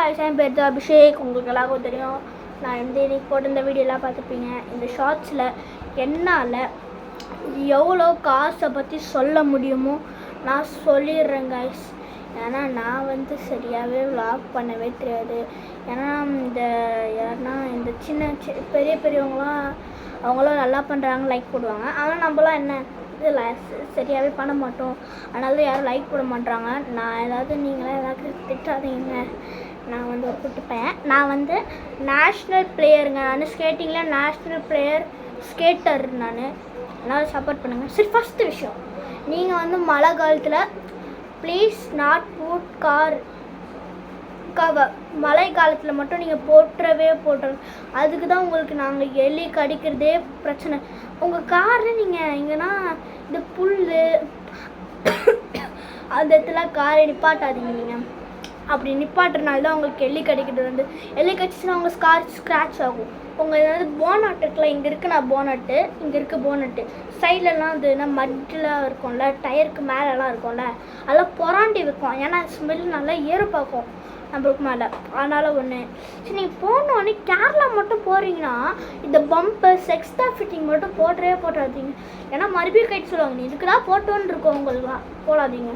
Guys என் பேர் தான் அபிஷேக். உங்களுக்கு எல்லாருக்கும் தெரியும். நான் இன்னைக்கு போட்டு இந்த வீடியோலாம் பார்த்துருப்பீங்க. இந்த ஷார்ட்ஸில் என்னால் எவ்வளோ காசை பற்றி சொல்ல முடியுமோ நான் சொல்லிடுறேன் காய்ஸ். ஏன்னா நான் சரியாகவே விளாக் பண்ணவே தெரியாது. ஏன்னா இந்த சின்ன பெரியவங்களாம் அவங்களும் நல்லா பண்ணுறாங்க, லைக் போடுவாங்க. ஆனால் நம்மளாம் என்ன இதில் சரியாகவே பண்ண மாட்டோம். அதனால யாரும் லைக் போட மாட்டாங்க. நான் நீங்களாம் ஏதாவது திட்டாதீங்க. நான் ஒரு குட்டி பையன். நான் நேஷ்னல் பிளேயருங்க. நான் ஸ்கேட்டிங்கில் நேஷ்னல் பிளேயர் ஸ்கேட்டர். நான் சப்போர்ட் பண்ணுங்கள். சரி, ஃபஸ்ட்டு விஷயம், நீங்கள் மழை காலத்தில் please not put car cover. மழை காலத்தில் மட்டும் நீங்கள் போட்டுருங்க. அதுக்கு தான் உங்களுக்கு நாங்கள் எலி கடிக்கிறதே பிரச்சனை. உங்கள் காரை நீங்கள் எங்கன்னா இந்த புல் அந்த இடத்துல காரை நிப்பாட்டாதீங்க. நீங்கள் அப்படி நிப்பாட்டுறனால தான் உங்களுக்கு எலி கடிக்கிறது. எலி கடிச்சுன்னா உங்கள் கார் ஸ்க்ராட்ச் ஆகும். உங்கள் போனட் இருக்குல்ல, இங்கே இருக்குண்ணா போனட்டு, இங்கே இருக்குது போனட்டு, சைட்லலாம் மட்டில் இருக்கும்ல, டயருக்கு மேலெலாம் இருக்கும்ல, அதெல்லாம் புறாண்டி வைக்கும். ஏன்னா ஸ்மெல் நல்லா ஏறு பார்க்கும் நம்மளுக்கு மேலே. அதனால் ஒன்று. சரி, நீங்கள் போனோடனே கேரளா மட்டும் போகிறீங்கன்னா இந்த பம்பர்ஸ் எக்ஸ்ட்ரா ஃபிட்டிங் மட்டும் போட்டுறாதீங்க. ஏன்னா மறுபடியும் கைட்டு சொல்லுவாங்க, நீ இதுக்கு தான் போட்டோன்னு இருக்கோம், உங்களுக்குலாம் போடாதீங்க.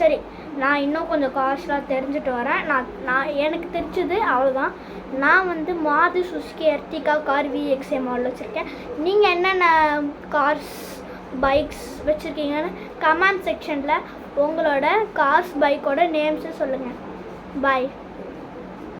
சரி, நான் இன்னும் கொஞ்சம் காசுலாம் தெரிஞ்சுட்டு வரேன். நான் எனக்கு தெரிஞ்சது அவ்வளோதான். நான் Maruti Suzuki Ertiga car VXA model வச்சுருக்கேன். நீங்கள் என்னென்ன கார்ஸ் பைக்ஸ் வச்சுருக்கீங்கன்னு கமெண்ட் செக்ஷனில் உங்களோட கார்ஸ் பைக்கோட நேம்ஸு சொல்லுங்கள். பாய்.